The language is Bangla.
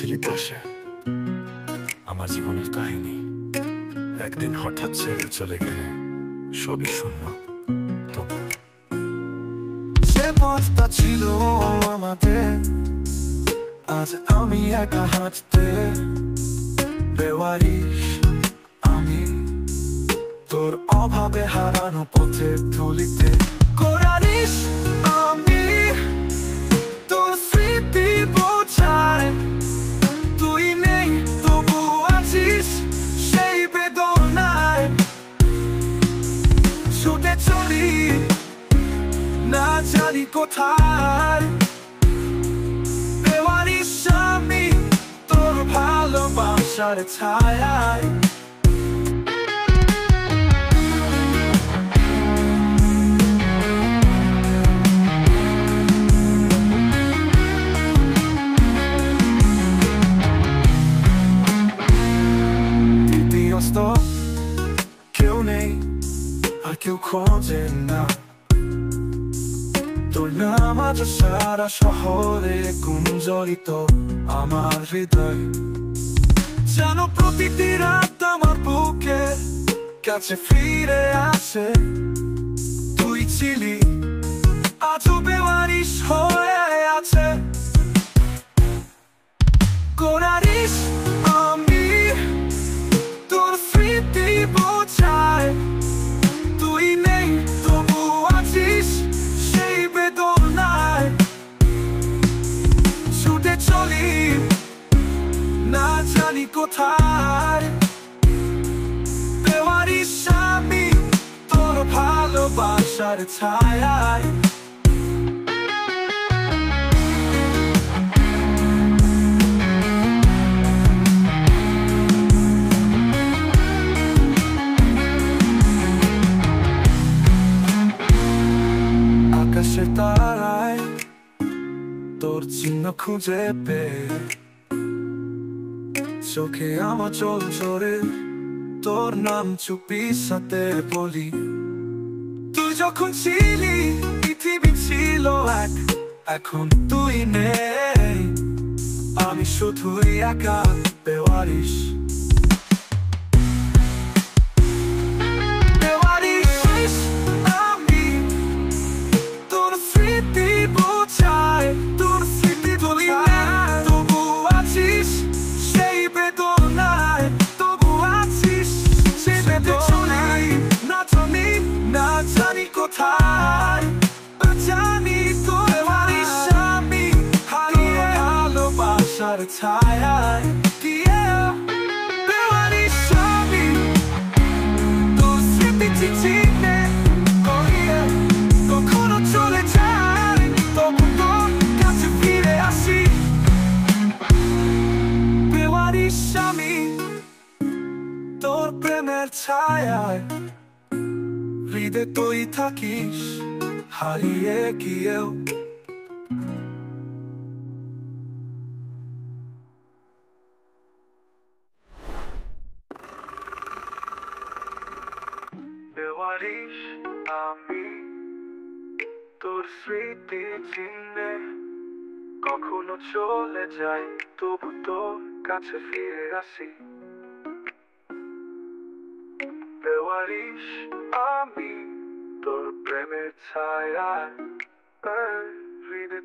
বলছিলি পাশে আমার জীবনের কাহিনী, একদিন হঠাৎ ছেড়ে চলে গেলে সবই শূন্য। তবু সে পথটা ছিল আমাদের, আজ আমি একা হাঁটতে বেওয়ারিশ। আমি তোর অভাবে হারানো পথের ধুলিতে কোরারিশ। আমি তোর স্মৃতি বোঝায়, তুই নেই তবু আছিস সেই বেদনায়। ছুটে চলি না জানি কোথায়, বেওয়ারিশ আমি তোর ভালোবাসার ছায়ায়। কেউ নেই আর কেউ খোঁজে না তোর নাম, আজ সারা শহরে গুঞ্জরিত আমার হৃদয়। যেন প্রতিটি রাত আমার বুকের কাছে ফিরে আসে। তুই ছিলি আজও বেওয়ারিশ হয়ে আছে। কোরারিশ আমি তোর স্মৃতি বোঝায়, তুই নেই তবু আছিস সেই বেদনায়। ছুটে চলি না জানি কোথায়, বেওয়ারিশ আমি তোর ভালোবাসার ছায়ায়। আকাশের তারায় তোর চিহ্ন খুঁজে পেয়ে, চোখে আমার জল ঝরে তোর নাম চুপি সাথে বলি। তুই যখন ছিলি পৃথিবী ছিল এক, এখন তুই নেই। আমি শুধুই একা বেওয়ারিশ। কোথায় জানি তো বেওয়ারিশ আমি হারিয়ে ভালোবাসার ছায়ায়। বেওয়ারিশ আমি তোর স্মৃতি চিঠিতে করিয়ে কখনো চলে যায়, তবু তোর কাছে ফিরে আসি। বেওয়ারিশ আমি তোর প্রেমের ছায়ায়। হৃদয়ে তুই থাকিস হারিয়ে গিয়েও। বেওয়ারিশ আমি তোর স্মৃতি চিহ্নে কখনো চলে যাই, তবু তোর কাছে ফিরে আসি। বেওয়ারিশ আমি তোর প্রেমের ছায়া। হৃদয়